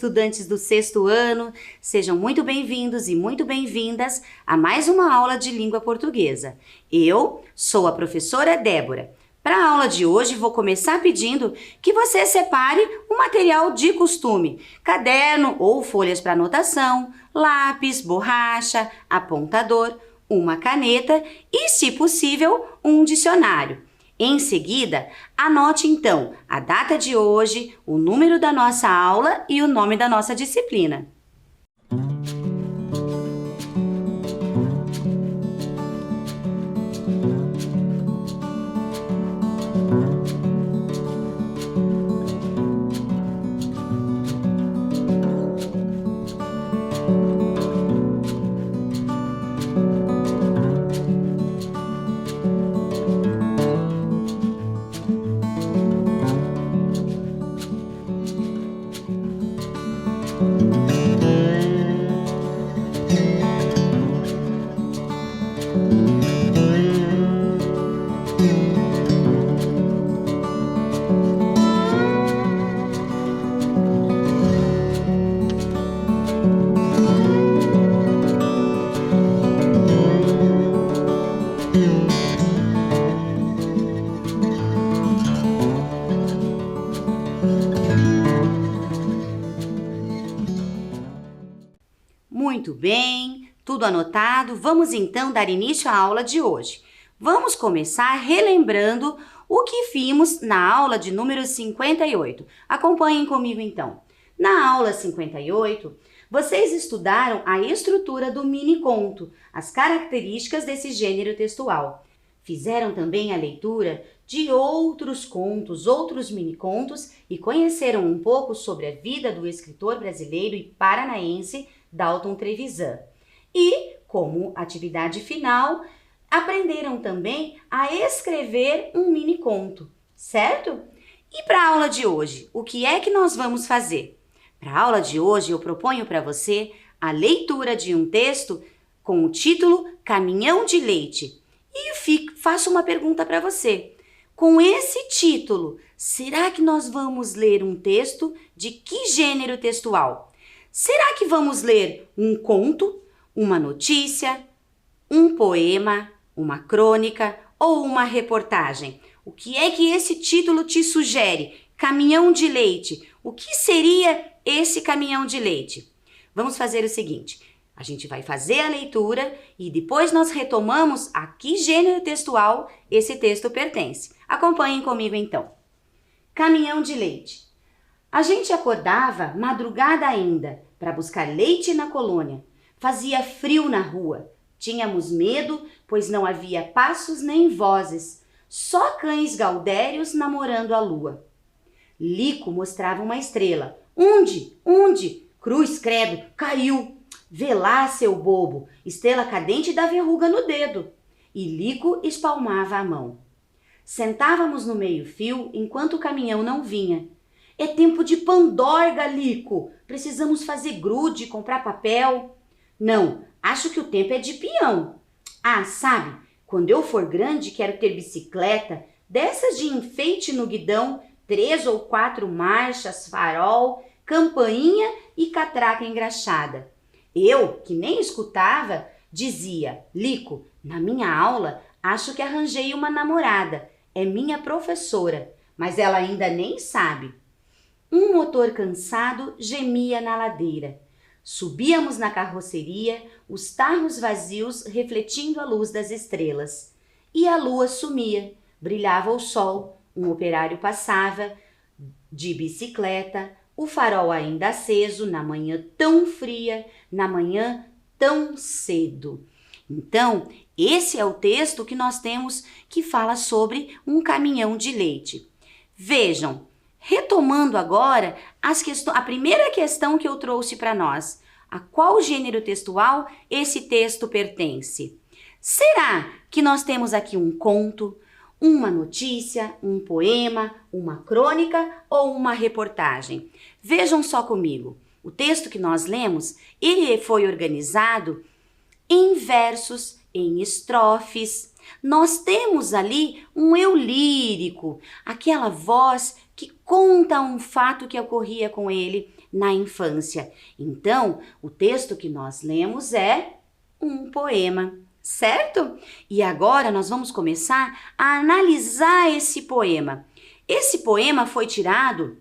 estudantes do 6º ano, sejam muito bem-vindos e muito bem-vindas a mais uma aula de língua portuguesa. Eu sou a professora Débora. Para a aula de hoje, vou começar pedindo que você separe o material de costume, caderno ou folhas para anotação, lápis, borracha, apontador, uma caneta e, se possível, um dicionário. Em seguida, anote então a data de hoje, o número da nossa aula e o nome da nossa disciplina. Muito bem, tudo anotado. Vamos então dar início à aula de hoje. Vamos começar relembrando o que vimos na aula de número 58. Acompanhem comigo então. Na aula 58, vocês estudaram a estrutura do mini-conto, as características desse gênero textual. Fizeram também a leitura de outros contos, outros mini-contos e conheceram um pouco sobre a vida do escritor brasileiro e paranaense Dalton Trevisan. E, como atividade final, aprenderam também a escrever um mini-conto, certo? E para a aula de hoje, o que é que nós vamos fazer? Para a aula de hoje, eu proponho para você a leitura de um texto com o título Caminhão de Leite. E faço uma pergunta para você. Com esse título, será que nós vamos ler um texto de que gênero textual? Será que vamos ler um conto, uma notícia, um poema, uma crônica ou uma reportagem? O que é que esse título te sugere? Caminhão de leite. O que seria esse caminhão de leite? Vamos fazer o seguinte, a gente vai fazer a leitura e depois nós retomamos a que gênero textual esse texto pertence. Acompanhem comigo então. Caminhão de leite. A gente acordava madrugada ainda para buscar leite na colônia. Fazia frio na rua. Tínhamos medo, pois não havia passos nem vozes. Só cães gaudérios namorando a lua. Lico mostrava uma estrela. Onde? Onde? Cruz, credo, caiu. Vê lá, seu bobo, estrela cadente da verruga no dedo. E Lico espalmava a mão. Sentávamos no meio-fio enquanto o caminhão não vinha. É tempo de pandorga, Lico. Precisamos fazer grude, comprar papel. Não, acho que o tempo é de peão. Ah, sabe, quando eu for grande quero ter bicicleta, dessas de enfeite no guidão, 3 ou 4 marchas, farol, campainha e catraca engraxada. Eu, que nem escutava, dizia, Lico, na minha aula acho que arranjei uma namorada. É minha professora, mas ela ainda nem sabe. Um motor cansado gemia na ladeira. Subíamos na carroceria, os tarros vazios refletindo a luz das estrelas. E a lua sumia, brilhava o sol, um operário passava de bicicleta, o farol ainda aceso na manhã tão fria, na manhã tão cedo. Então, esse é o texto que nós temos que fala sobre um caminhão de leite. Vejam, retomando agora a primeira questão que eu trouxe para nós. A qual gênero textual esse texto pertence? Será que nós temos aqui um conto, uma notícia, um poema, uma crônica ou uma reportagem? Vejam só comigo. O texto que nós lemos, ele foi organizado em versos, em estrofes. Nós temos ali um eu lírico, aquela voz que conta um fato que ocorria com ele na infância. Então, o texto que nós lemos é um poema, certo? E agora nós vamos começar a analisar esse poema. Esse poema foi tirado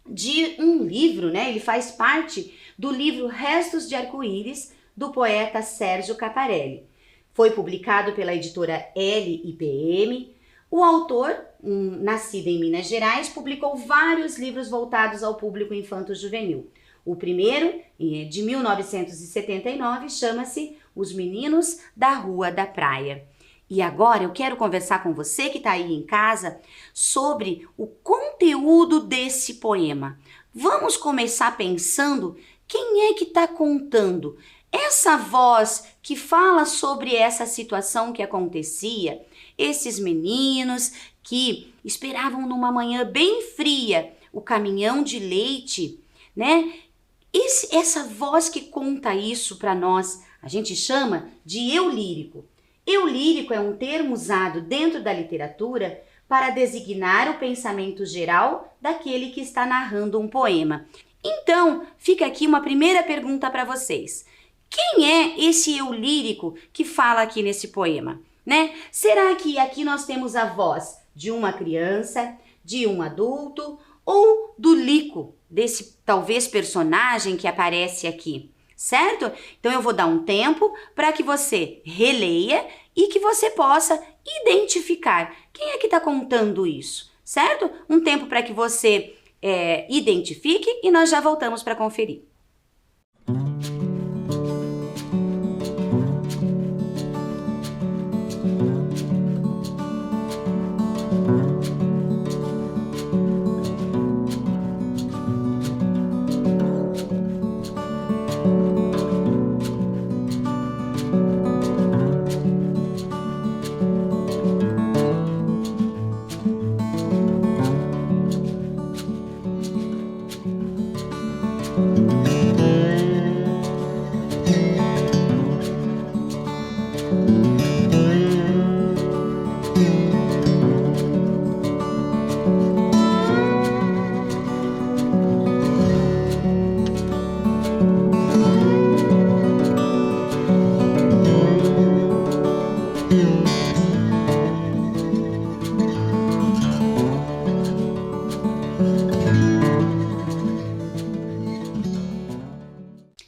de um livro, né? Ele faz parte do livro Restos de Arco-Íris, do poeta Sérgio Caparelli. Foi publicado pela editora LIPM. O autor, nascido em Minas Gerais, publicou vários livros voltados ao público infanto-juvenil. O primeiro, de 1979, chama-se Os Meninos da Rua da Praia. E agora eu quero conversar com você que está aí em casa sobre o conteúdo desse poema. Vamos começar pensando quem é que está contando. Essa voz que fala sobre essa situação que acontecia, esses meninos que esperavam numa manhã bem fria o caminhão de leite, né? Essa voz que conta isso para nós, a gente chama de eu lírico. Eu lírico é um termo usado dentro da literatura para designar o pensamento geral daquele que está narrando um poema. Então, fica aqui uma primeira pergunta para vocês. Quem é esse eu lírico que fala aqui nesse poema, né? Será que aqui nós temos a voz de uma criança, de um adulto ou do Lico, desse talvez personagem que aparece aqui? Certo? Então eu vou dar um tempo para que você releia e que você possa identificar quem é que está contando isso, certo? Um tempo para que você identifique e nós já voltamos para conferir.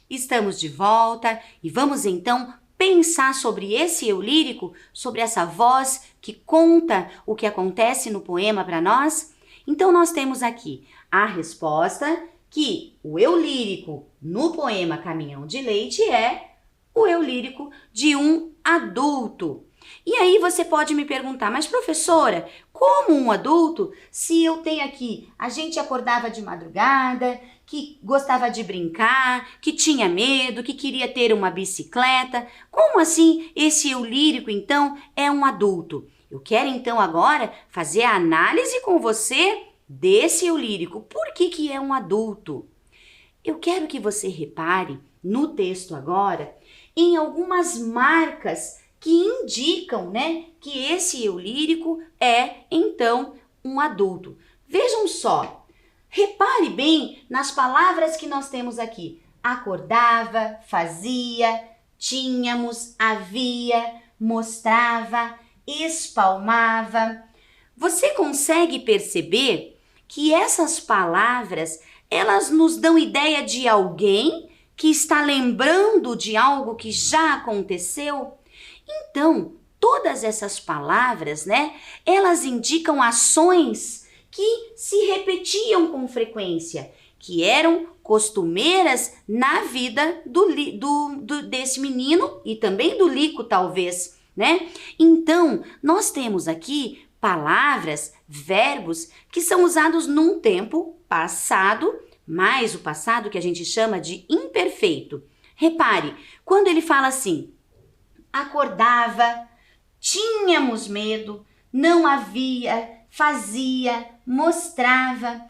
Estamos de volta e vamos então pensar sobre esse eu lírico, sobre essa voz que conta o que acontece no poema para nós? Então nós temos aqui a resposta que o eu lírico no poema Caminhão de Leite é o eu lírico de um adulto. E aí você pode me perguntar, mas professora, como um adulto, se eu tenho aqui, a gente acordava de madrugada, que gostava de brincar, que tinha medo, que queria ter uma bicicleta, como assim esse eu lírico então é um adulto? Eu quero então agora fazer a análise com você desse eu lírico. Por que é um adulto? Eu quero que você repare no texto agora em algumas marcas que indicam, né, que esse eu lírico é, então, um adulto. Vejam só, repare bem nas palavras que nós temos aqui. Acordava, fazia, tínhamos, havia, mostrava, espalmava. Você consegue perceber que essas palavras, elas nos dão ideia de alguém que está lembrando de algo que já aconteceu? Então, todas essas palavras, né, elas indicam ações que se repetiam com frequência, que eram costumeiras na vida desse menino e também do Lico, talvez, né? Então, nós temos aqui palavras, verbos que são usados num tempo passado, mas o passado que a gente chama de imperfeito. Repare, quando ele fala assim, acordava, tínhamos medo, não havia, fazia, mostrava,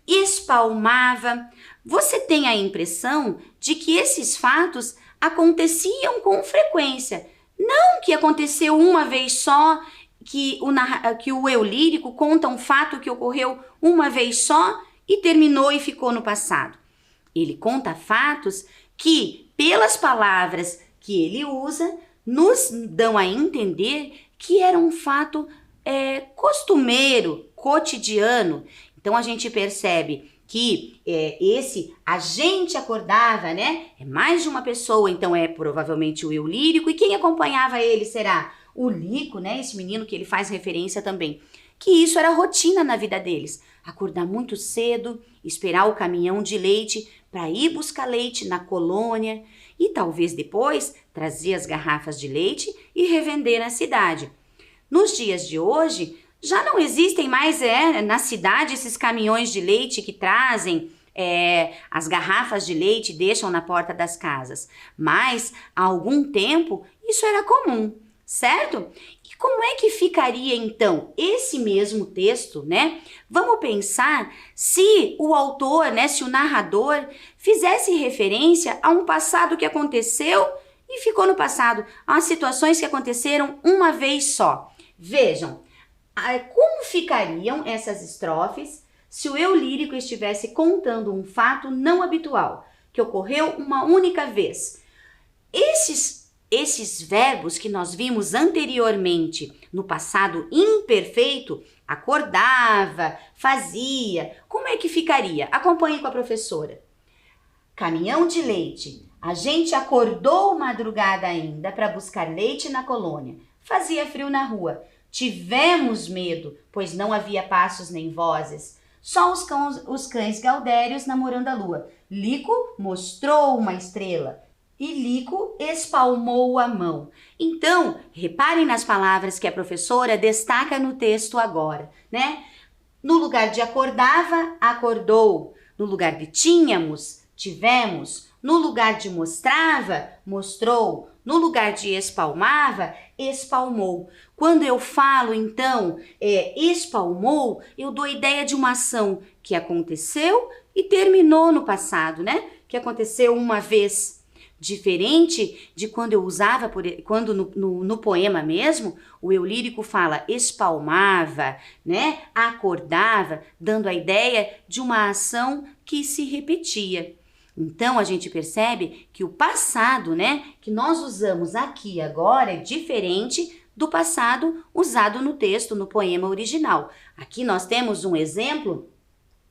espalmava. Você tem a impressão de que esses fatos aconteciam com frequência. Não que aconteceu uma vez só, que o eu lírico conta um fato que ocorreu uma vez só e terminou e ficou no passado. Ele conta fatos que, pelas palavras que ele usa, nos dão a entender que era um fato costumeiro, cotidiano. Então a gente percebe que a gente acordava, né? É mais de uma pessoa, então é provavelmente o eu lírico. E quem acompanhava ele será o Lico, né? Esse menino que ele faz referência também. Que isso era rotina na vida deles. Acordar muito cedo, esperar o caminhão de leite para ir buscar leite na colônia e talvez depois trazer as garrafas de leite e revender na cidade. Nos dias de hoje, já não existem mais na cidade esses caminhões de leite que trazem as garrafas de leite e deixam na porta das casas. Mas, há algum tempo, isso era comum, certo? E como é que ficaria, então, esse mesmo texto, né? Vamos pensar se o autor, né, se o narrador fizesse referência a um passado que aconteceu e ficou no passado, a situações que aconteceram uma vez só. Vejam, como ficariam essas estrofes se o eu lírico estivesse contando um fato não habitual, que ocorreu uma única vez? Esses verbos que nós vimos anteriormente no passado imperfeito, acordava, fazia, como é que ficaria? Acompanhe com a professora. Caminhão de leite. A gente acordou madrugada ainda para buscar leite na colônia. Fazia frio na rua. Tivemos medo, pois não havia passos nem vozes. Só os cães gaudérios namorando a lua. Lico mostrou uma estrela e Lico espalmou a mão. Então, reparem nas palavras que a professora destaca no texto agora, né? No lugar de acordava, acordou. No lugar de tínhamos, tivemos. No lugar de mostrava, mostrou. No lugar de espalmava, espalmou. Quando eu falo, então, espalmou, eu dou a ideia de uma ação que aconteceu e terminou no passado, né? Que aconteceu uma vez. Diferente de quando eu usava, quando no poema mesmo, o eu lírico fala espalmava, né? Acordava, dando a ideia de uma ação que se repetia. Então, a gente percebe que o passado, né, que nós usamos aqui agora é diferente do passado usado no texto, no poema original. Aqui nós temos um exemplo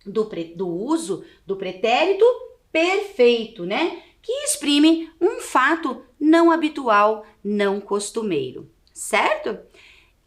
do uso do pretérito perfeito, né, que exprime um fato não habitual, não costumeiro, certo?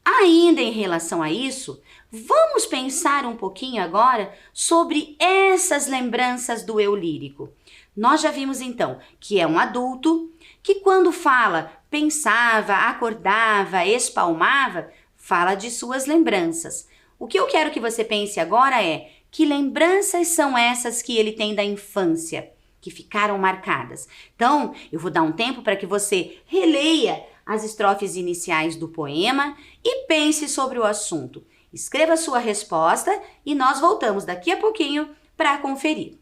Ainda em relação a isso, vamos pensar um pouquinho agora sobre essas lembranças do eu lírico. Nós já vimos então que é um adulto que quando fala, pensava, acordava, espalmava, fala de suas lembranças. O que eu quero que você pense agora é que lembranças são essas que ele tem da infância, que ficaram marcadas. Então, eu vou dar um tempo para que você releia as estrofes iniciais do poema e pense sobre o assunto. Escreva sua resposta e nós voltamos daqui a pouquinho para conferir.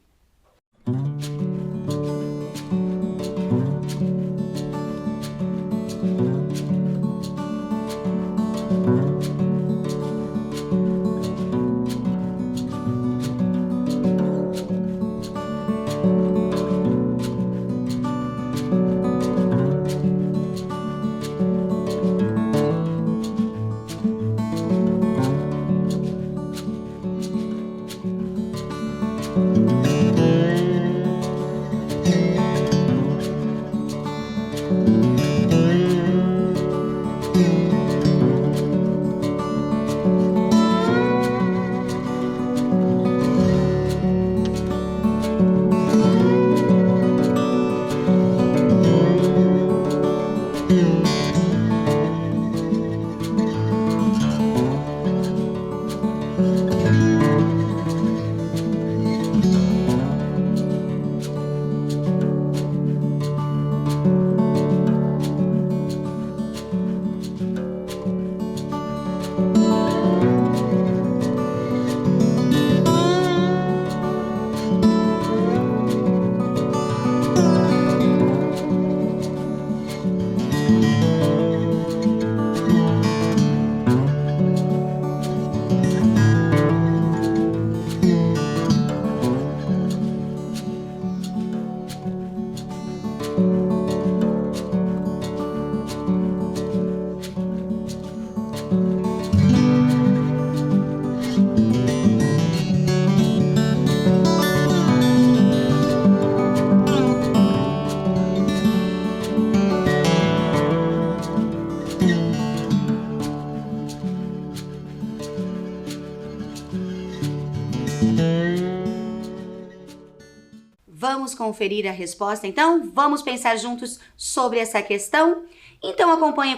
Vamos conferir a resposta, então? Vamos pensar juntos sobre essa questão? Então, acompanhe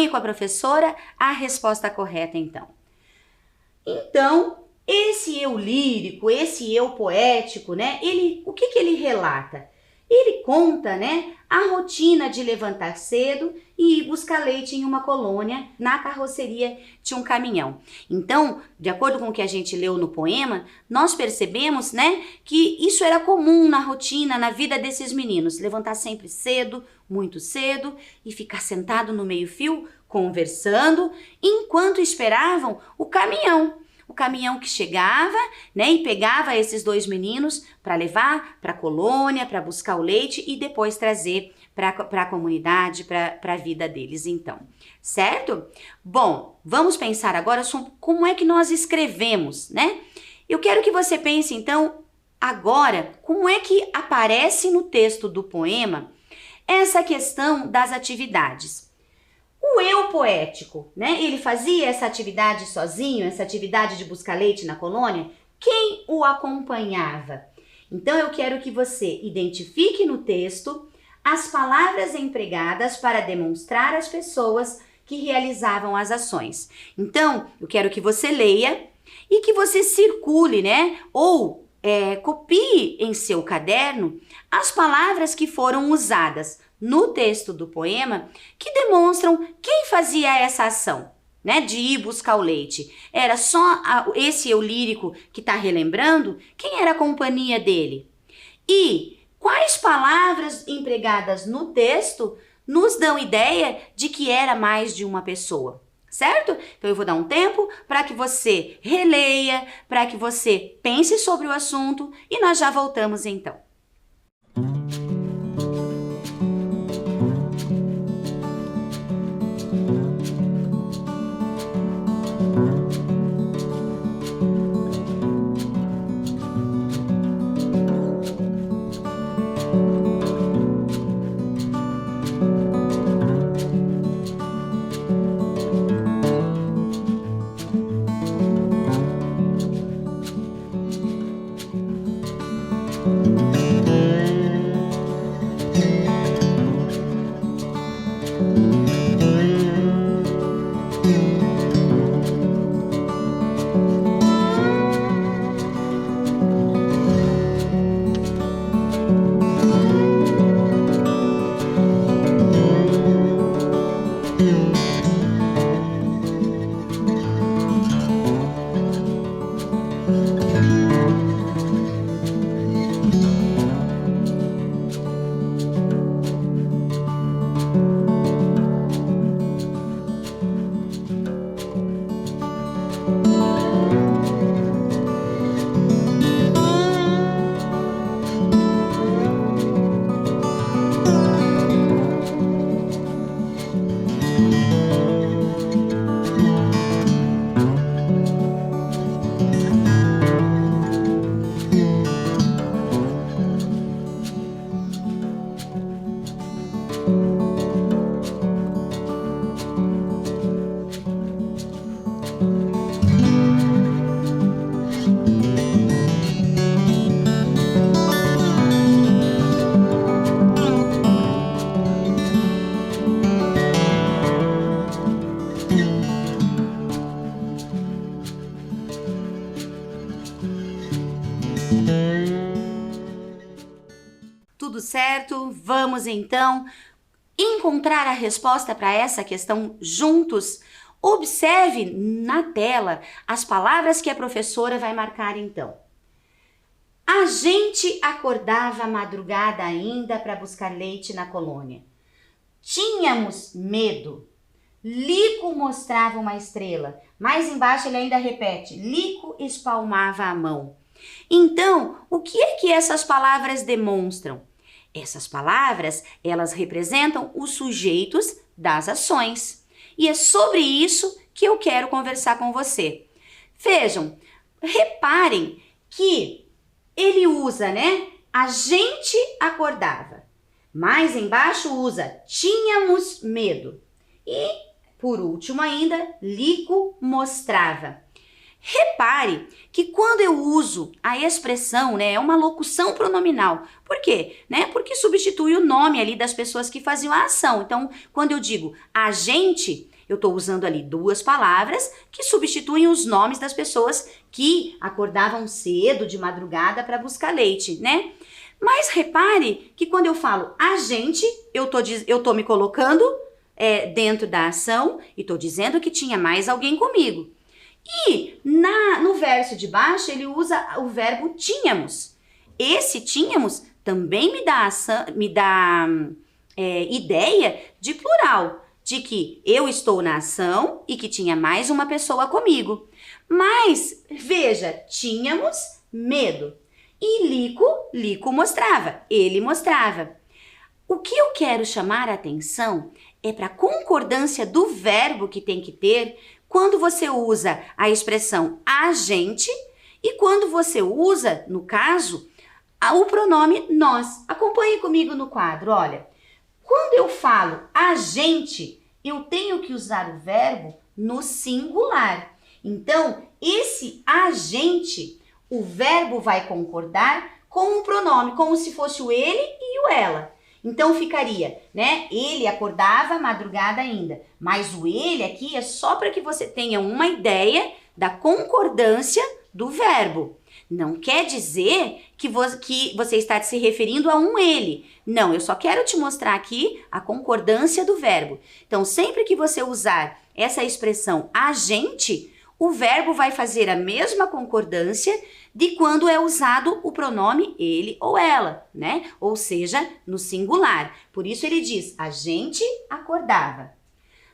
com a professora a resposta correta, então. Então, esse eu lírico, esse eu poético, né? O que ele relata? Ele conta, né, a rotina de levantar cedo e ir buscar leite em uma colônia na carroceria de um caminhão. Então, de acordo com o que a gente leu no poema, nós percebemos, né, que isso era comum na rotina, na vida desses meninos. Levantar sempre cedo, muito cedo, e ficar sentado no meio-fio, conversando, enquanto esperavam o caminhão. O caminhão que chegava, né, e pegava esses dois meninos para levar para a colônia, para buscar o leite e depois trazer para a comunidade, para a vida deles, então. Certo? Bom, vamos pensar agora sobre como é que nós escrevemos, né? Eu quero que você pense, então, agora, como é que aparece no texto do poema essa questão das atividades. O eu poético, né? Ele fazia essa atividade sozinho, essa atividade de buscar leite na colônia? Quem o acompanhava? Então, eu quero que você identifique no texto as palavras empregadas para demonstrar as pessoas que realizavam as ações. Então, eu quero que você leia e que você circule, né? Ou copie em seu caderno as palavras que foram usadas no texto do poema que demonstram quem fazia essa ação, né, de ir buscar o leite. Era só esse eu lírico que está relembrando? Quem era a companhia dele? E quais palavras empregadas no texto nos dão ideia de que era mais de uma pessoa? Certo? Então eu vou dar um tempo para que você releia, para que você pense sobre o assunto e nós já voltamos então. Tudo certo? Vamos então encontrar a resposta para essa questão juntos? Observe na tela as palavras que a professora vai marcar então. A gente acordava à madrugada ainda para buscar leite na colônia. Tínhamos medo. Lico mostrava uma estrela. Mais embaixo ele ainda repete, Lico espalmava a mão. Então, o que é que essas palavras demonstram? Essas palavras, elas representam os sujeitos das ações. E é sobre isso que eu quero conversar com você. Vejam, reparem que ele usa, né? A gente acordava. Mais embaixo usa tínhamos medo. E, por último ainda, Lico mostrava. Repare que quando eu uso a expressão, né, é uma locução pronominal. Por quê? Porque substitui o nome ali das pessoas que faziam a ação. Então, quando eu digo a gente, eu estou usando ali duas palavras que substituem os nomes das pessoas que acordavam cedo, de madrugada, para buscar leite, né? Mas repare que quando eu falo a gente, eu tô me colocando dentro da ação e estou dizendo que tinha mais alguém comigo. E no verso de baixo ele usa o verbo tínhamos. Esse tínhamos também me dá ideia de plural, de que eu estou na ação e que tinha mais uma pessoa comigo. Mas, veja, tínhamos medo. E Lico mostrava, ele mostrava. O que eu quero chamar a atenção é para a concordância do verbo que tem que ter quando você usa a expressão a gente e quando você usa, no caso, o pronome nós. Acompanhe comigo no quadro, olha. Quando eu falo a gente, eu tenho que usar o verbo no singular. Então, esse a gente, o verbo vai concordar com o pronome, como se fosse o ele e o ela. Então ficaria, né? Ele acordava madrugada ainda. Mas o ele aqui é só para que você tenha uma ideia da concordância do verbo. Não quer dizer que você está se referindo a um ele. Não, eu só quero te mostrar aqui a concordância do verbo. Então, sempre que você usar essa expressão a gente, o verbo vai fazer a mesma concordância de quando é usado o pronome ele ou ela, né? Ou seja, no singular. Por isso ele diz, a gente acordava.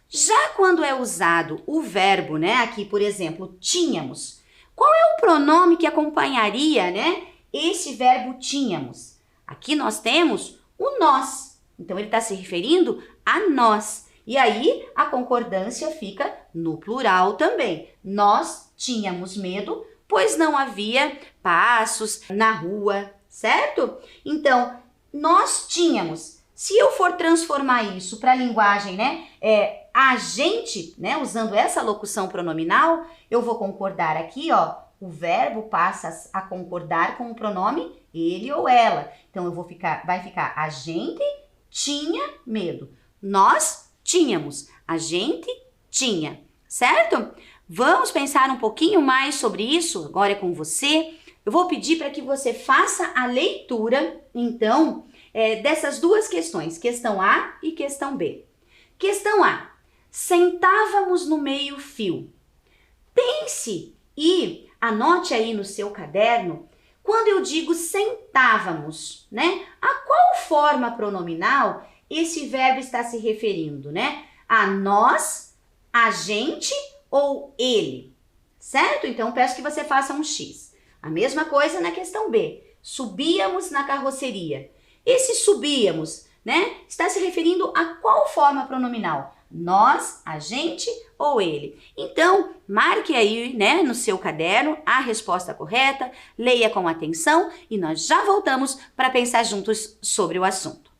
Já quando é usado o verbo, né? Aqui, por exemplo, tínhamos. Qual é o pronome que acompanharia, né? Esse verbo tínhamos. Aqui nós temos o nós. Então, ele está se referindo a nós. E aí, a concordância fica no plural também. Nós tínhamos medo, pois não havia passos na rua, certo? Então, nós tínhamos. Se eu for transformar isso para a linguagem, né, a gente, né, usando essa locução pronominal, eu vou concordar aqui, ó, o verbo passa a concordar com o pronome ele ou ela. Então, vai ficar a gente tinha medo. Nós tínhamos. A gente tinha, certo? Vamos pensar um pouquinho mais sobre isso? Agora é com você. Eu vou pedir para que você faça a leitura, então, dessas duas questões, questão A e questão B. Questão A. Sentávamos no meio-fio. Pense e anote aí no seu caderno, quando eu digo sentávamos, né? A qual forma pronominal esse verbo está se referindo, né? A nós, a gente ou ele, certo? Então, peço que você faça um X. A mesma coisa na questão B. Subíamos na carroceria. Esse subíamos, né? Está se referindo a qual forma pronominal? Nós, a gente ou ele? Então, marque aí, né, no seu caderno a resposta correta, leia com atenção e nós já voltamos para pensar juntos sobre o assunto.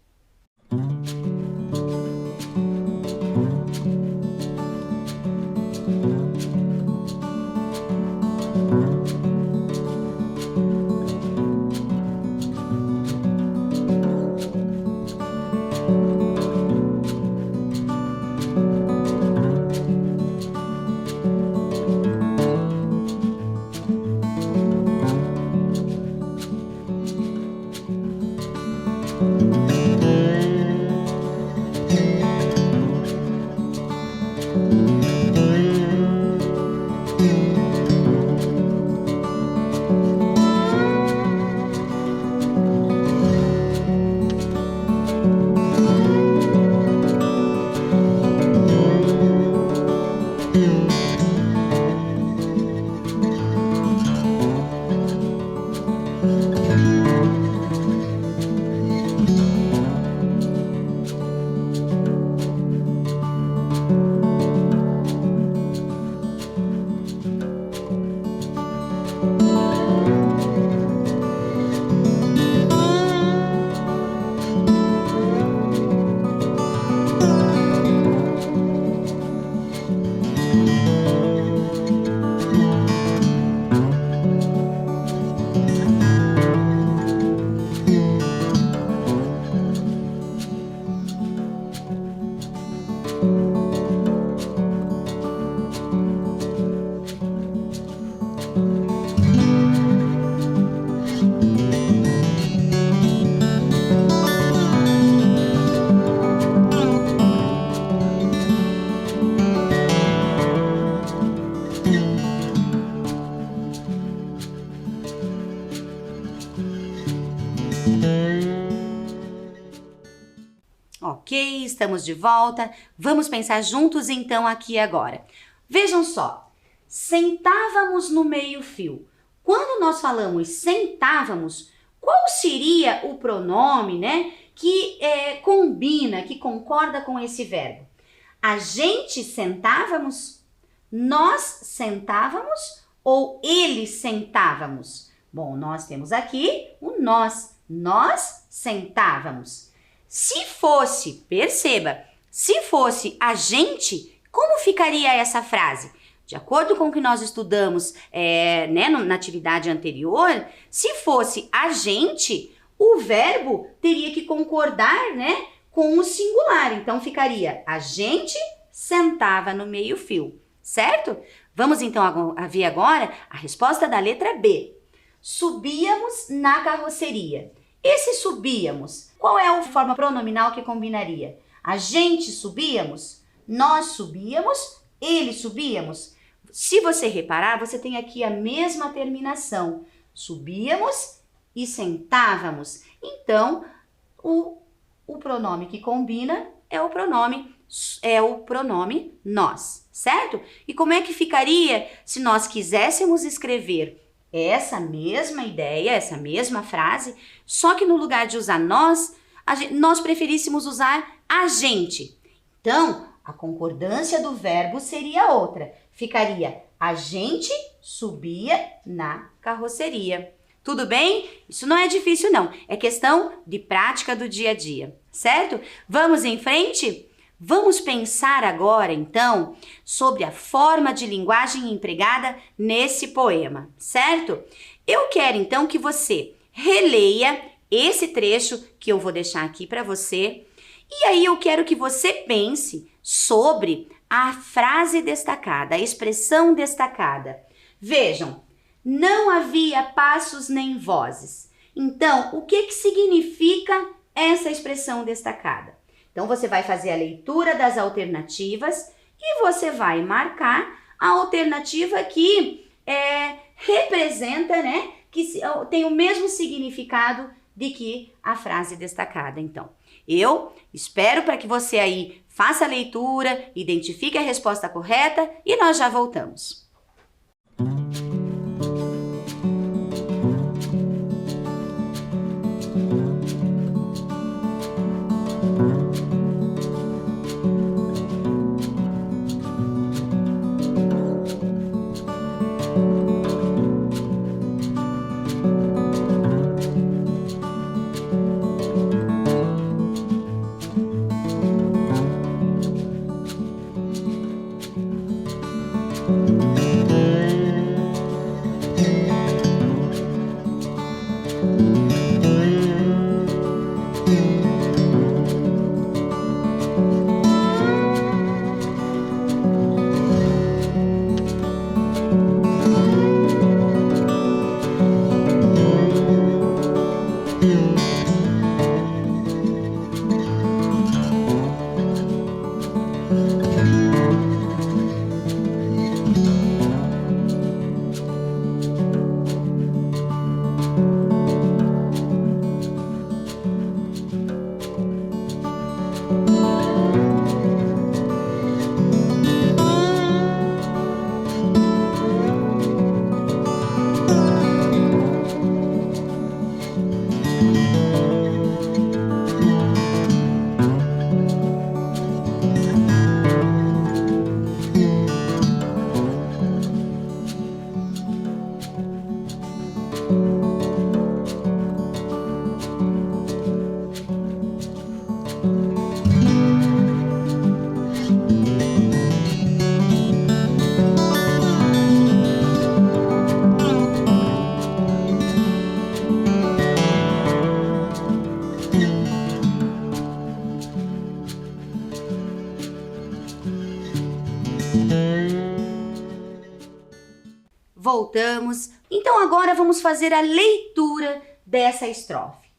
Ok, estamos de volta. Vamos pensar juntos então aqui agora. Vejam só, sentávamos no meio-fio. Quando nós falamos sentávamos, qual seria o pronome, né, que combina, que concorda com esse verbo? A gente sentávamos? Nós sentávamos? Ou eles sentávamos? Bom, nós temos aqui o nós. Nós sentávamos. Se fosse, perceba, se fosse a gente, como ficaria essa frase? De acordo com o que nós estudamos na atividade anterior, se fosse a gente, o verbo teria que concordar, né, com o singular. Então, ficaria a gente sentava no meio-fio, certo? Vamos então ver agora a resposta da letra B. Subíamos na carroceria. Esse subíamos, qual é a forma pronominal que combinaria? A gente subíamos, nós subíamos, eles subíamos. Se você reparar, você tem aqui a mesma terminação. Subíamos e sentávamos. Então, o pronome que combina é o pronome nós, certo? E como é que ficaria se nós quiséssemos escrever essa mesma ideia, essa mesma frase, só que no lugar de usar nós preferíssemos usar a gente? Então, a concordância do verbo seria outra. Ficaria a gente subia na carroceria. Tudo bem? Isso não é difícil não, é questão de prática do dia a dia, certo? Vamos em frente? Vamos pensar agora, então, sobre a forma de linguagem empregada nesse poema, certo? Eu quero, então, que você releia esse trecho que eu vou deixar aqui para você. E aí eu quero que você pense sobre a frase destacada, a expressão destacada. Vejam, não havia passos nem vozes. Então, o que significa essa expressão destacada? Então, você vai fazer a leitura das alternativas e você vai marcar a alternativa que representa, né, que tem o mesmo significado de que a frase destacada. Então, eu espero para que você aí faça a leitura, identifique a resposta correta e nós já voltamos. Voltamos. Então agora vamos fazer a leitura dessa estrofe.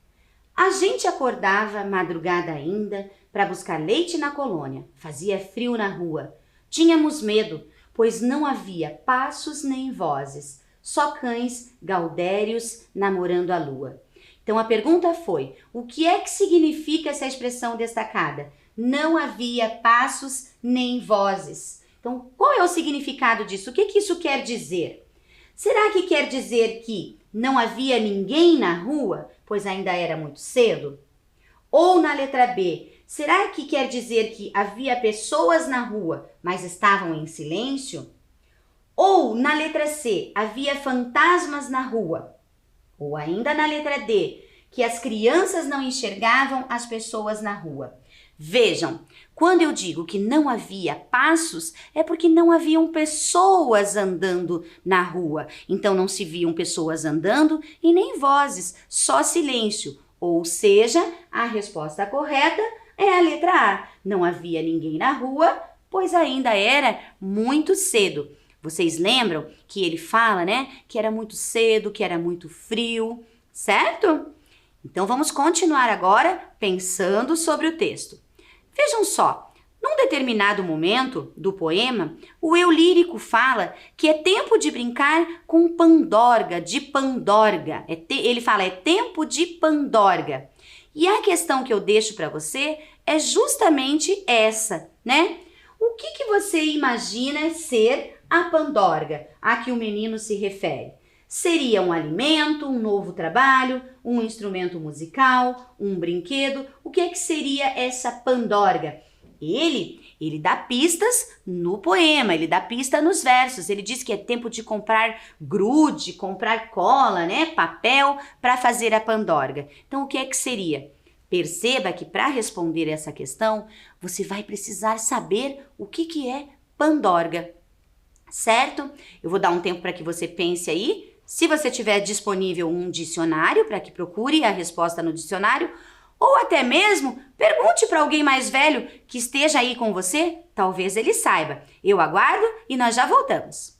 A gente acordava madrugada ainda para buscar leite na colônia. Fazia frio na rua. Tínhamos medo, pois não havia passos nem vozes, só cães gaudérios namorando a lua. Então a pergunta foi: o que é que significa essa expressão destacada? Não havia passos nem vozes. Então, qual é o significado disso? O que isso quer dizer? Será que quer dizer que não havia ninguém na rua, pois ainda era muito cedo? Ou na letra B, será que quer dizer que havia pessoas na rua, mas estavam em silêncio? Ou na letra C, havia fantasmas na rua? Ou ainda na letra D, que as crianças não enxergavam as pessoas na rua? Vejam, quando eu digo que não havia passos, é porque não haviam pessoas andando na rua. Então não se viam pessoas andando e nem vozes, só silêncio. Ou seja, a resposta correta é a letra A. Não havia ninguém na rua, pois ainda era muito cedo. Vocês lembram que ele fala, né, que era muito cedo, que era muito frio, certo? Então vamos continuar agora pensando sobre o texto. Vejam só, num determinado momento do poema, o eu lírico fala que é tempo de brincar com Pandorga, de Pandorga. Ele fala, é tempo de Pandorga. E a questão que eu deixo para você é justamente essa, né? O que você imagina ser a Pandorga a que o menino se refere? Seria um alimento, um novo trabalho, um instrumento musical, um brinquedo? O que é que seria essa Pandorga? Ele dá pistas no poema, ele dá pista nos versos. Ele diz que é tempo de comprar grude, comprar cola, né, papel para fazer a Pandorga. Então, o que é que seria? Perceba que para responder essa questão, você vai precisar saber o que é Pandorga, certo? Eu vou dar um tempo para que você pense aí. Se você tiver disponível um dicionário, para que procure a resposta no dicionário, ou até mesmo pergunte para alguém mais velho que esteja aí com você, talvez ele saiba. Eu aguardo e nós já voltamos.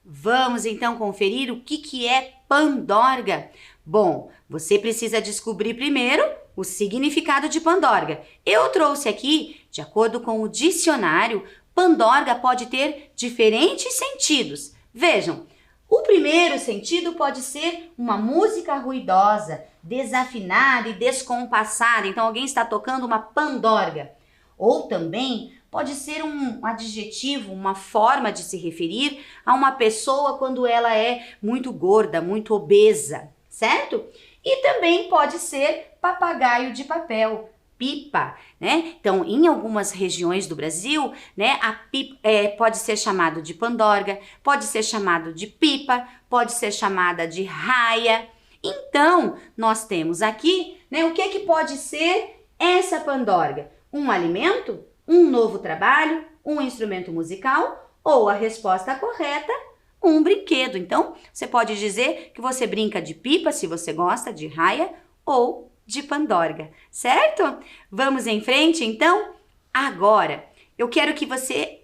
Vamos então conferir o que é Pandorga. Bom, você precisa descobrir primeiro o significado de Pandorga. Eu trouxe aqui, de acordo com o dicionário, Pandorga pode ter diferentes sentidos. Vejam, o primeiro sentido pode ser uma música ruidosa, desafinada e descompassada. Então alguém está tocando uma pandorga. Ou também pode ser um adjetivo, uma forma de se referir a uma pessoa quando ela é muito gorda, muito obesa, certo? E também pode ser papagaio de papel, pipa, né? Então, em algumas regiões do Brasil, né, a pipa pode ser chamado de pandorga, pode ser chamado de pipa, pode ser chamada de raia. Então, nós temos aqui, né, o que é que pode ser essa pandorga? Um alimento? Um novo trabalho, um instrumento musical ou a resposta correta, um brinquedo. Então, você pode dizer que você brinca de pipa se você gosta, de raia ou de pandorga, certo? Vamos em frente, então? Agora, eu quero que você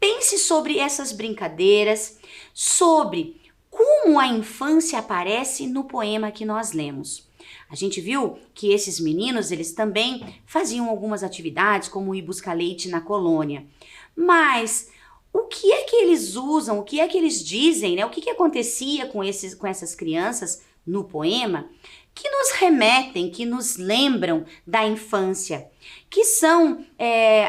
pense sobre essas brincadeiras, sobre como a infância aparece no poema que nós lemos. A gente viu que esses meninos, eles também faziam algumas atividades, como ir buscar leite na colônia. Mas o que é que eles usam, o que é que eles dizem, né? O que acontecia com essas crianças no poema que nos remetem, que nos lembram da infância, que são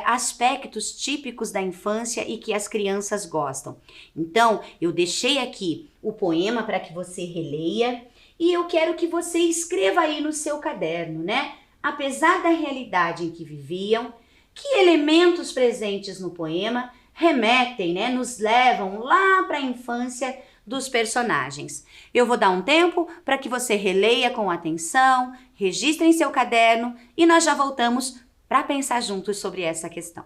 aspectos típicos da infância e que as crianças gostam. Então, eu deixei aqui o poema para que você releia e eu quero que você escreva aí no seu caderno, né? Apesar da realidade em que viviam, que elementos presentes no poema remetem, né, nos levam lá para a infância dos personagens. Eu vou dar um tempo para que você releia com atenção, registre em seu caderno e nós já voltamos para pensar juntos sobre essa questão.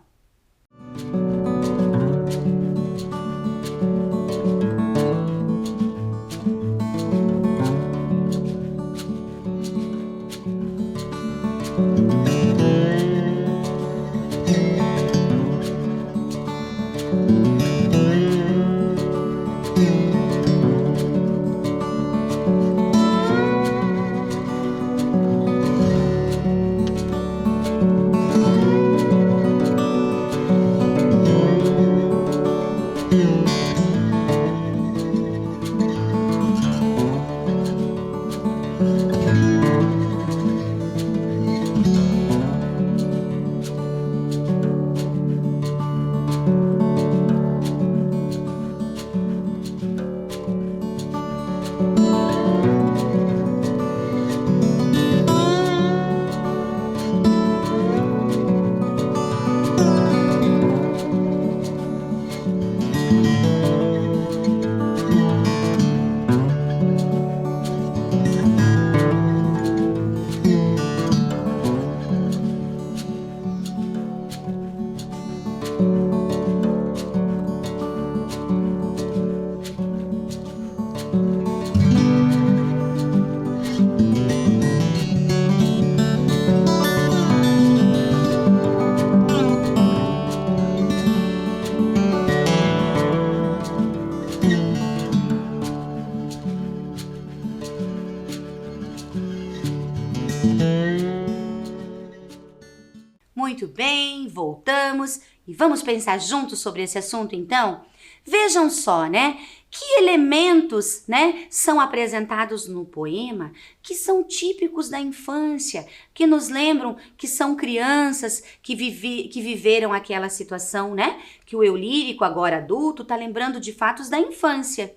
Muito bem, voltamos e vamos pensar juntos sobre esse assunto então? Vejam só, né? Que elementos, né, são apresentados no poema que são típicos da infância, que nos lembram que são crianças que viveram aquela situação, né? Que o eu lírico, agora adulto, está lembrando de fatos da infância.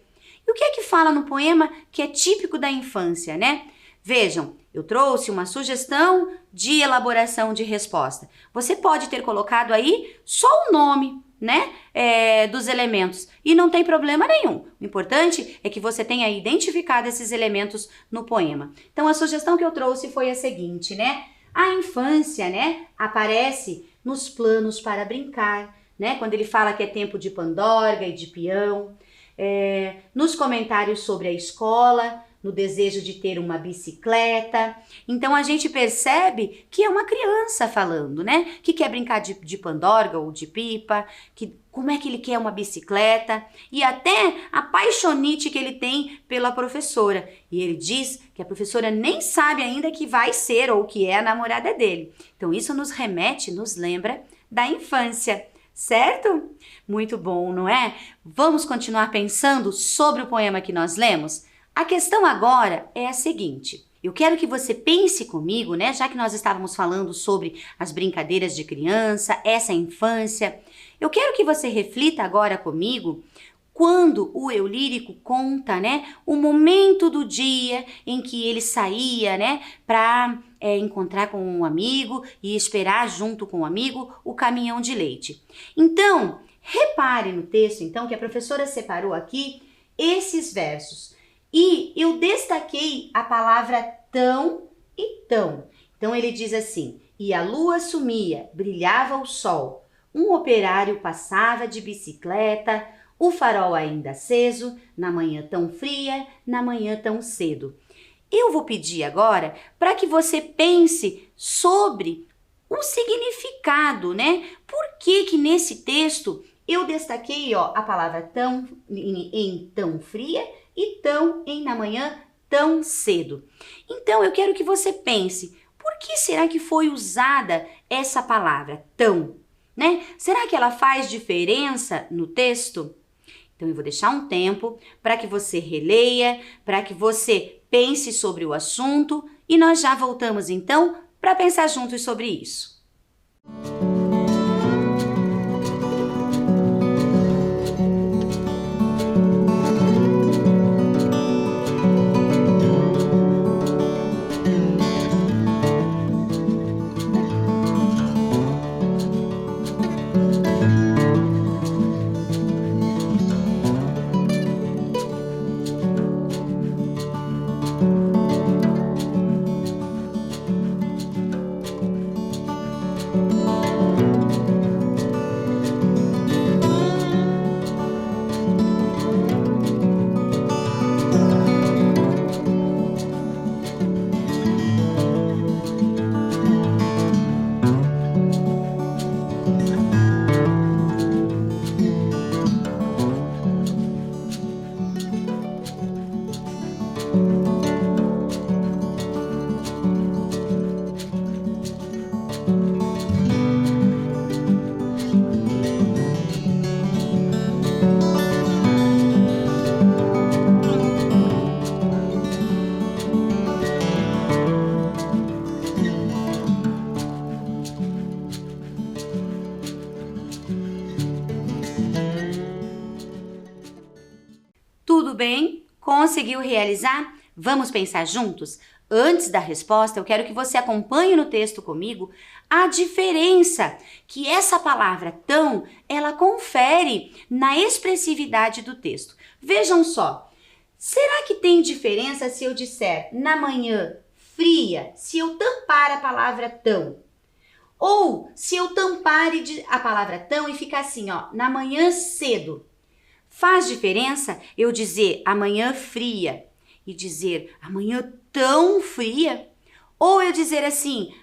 E o que é que fala no poema que é típico da infância, né? Vejam, eu trouxe uma sugestão de elaboração de resposta. Você pode ter colocado aí só o nome, né, dos elementos e não tem problema nenhum. O importante é que você tenha identificado esses elementos no poema. Então, a sugestão que eu trouxe foi a seguinte, né? A infância, né, aparece nos planos para brincar, né? Quando ele fala que é tempo de pandorga e de peão, nos comentários sobre a escola, no desejo de ter uma bicicleta. Então a gente percebe que é uma criança falando, né? Que quer brincar de pandorga ou de pipa, como é que ele quer uma bicicleta e até a paixonite que ele tem pela professora. E ele diz que a professora nem sabe ainda que vai ser ou que é a namorada dele. Então isso nos remete, nos lembra da infância. Certo? Muito bom, não é? Vamos continuar pensando sobre o poema que nós lemos? A questão agora é a seguinte. Eu quero que você pense comigo, né? Já que nós estávamos falando sobre as brincadeiras de criança, essa infância. Eu quero que você reflita agora comigo quando o eu lírico conta, né? O momento do dia em que ele saía, né? Para encontrar com um amigo e esperar junto com o amigo o caminhão de leite. Então, repare no texto, então, que a professora separou aqui esses versos. E eu destaquei a palavra tão e tão. Então ele diz assim: e a lua sumia, brilhava o sol, um operário passava de bicicleta, o farol ainda aceso, na manhã tão fria, na manhã tão cedo. Eu vou pedir agora para que você pense sobre o significado, né? Por que nesse texto eu destaquei a palavra tão em tão fria e tão em na manhã tão cedo. Então eu quero que você pense, por que será que foi usada essa palavra tão? né? Será que ela faz diferença no texto? Então, eu vou deixar um tempo para que você releia, para que você pense sobre o assunto e nós já voltamos, então, para pensar juntos sobre isso. Tudo bem? Conseguiu realizar? Vamos pensar juntos? Antes da resposta, eu quero que você acompanhe no texto comigo a diferença que essa palavra tão, ela confere na expressividade do texto. Vejam só, será que tem diferença se eu disser na manhã fria, se eu tampar a palavra tão? Ou se eu tampar a palavra tão e ficar assim, ó, na manhã cedo? Faz diferença eu dizer amanhã fria e dizer amanhã tão fria? Ou eu dizer assim,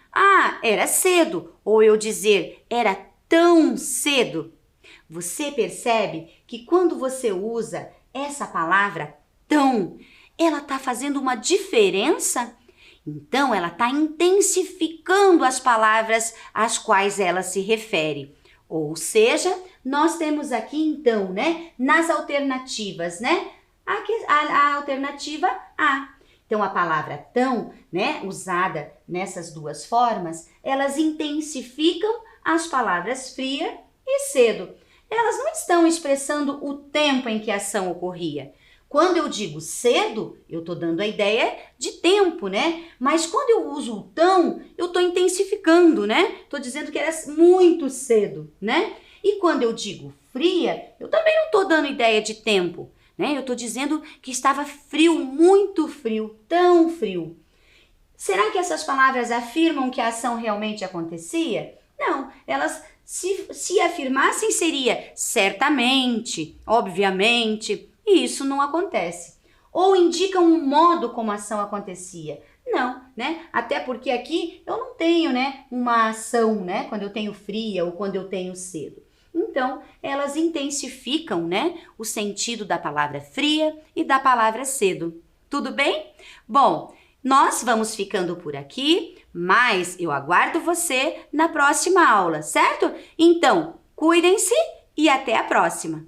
era cedo, ou eu dizer era tão cedo? Você percebe que quando você usa essa palavra tão, ela está fazendo uma diferença? Então, ela está intensificando as palavras às quais ela se refere. Ou seja, nós temos aqui então, né, nas alternativas, né, a alternativa A. Então, a palavra tão, né, usada nessas duas formas, elas intensificam as palavras fria e cedo. Elas não estão expressando o tempo em que a ação ocorria. Quando eu digo cedo, eu estou dando a ideia de tempo, né? Mas quando eu uso o tão, eu estou intensificando, né? Estou dizendo que era muito cedo, né? E quando eu digo fria, eu também não estou dando ideia de tempo, né? Eu estou dizendo que estava frio, muito frio, tão frio. Será que essas palavras afirmam que a ação realmente acontecia? Não, elas se afirmassem seria certamente, obviamente, e isso não acontece. Ou indicam um modo como a ação acontecia. Não, né? Até porque aqui eu não tenho, né, uma ação, né, quando eu tenho fria ou quando eu tenho cedo. Então, elas intensificam, né, o sentido da palavra fria e da palavra cedo. Tudo bem? Bom, nós vamos ficando por aqui, mas eu aguardo você na próxima aula, certo? Então, cuidem-se e até a próxima!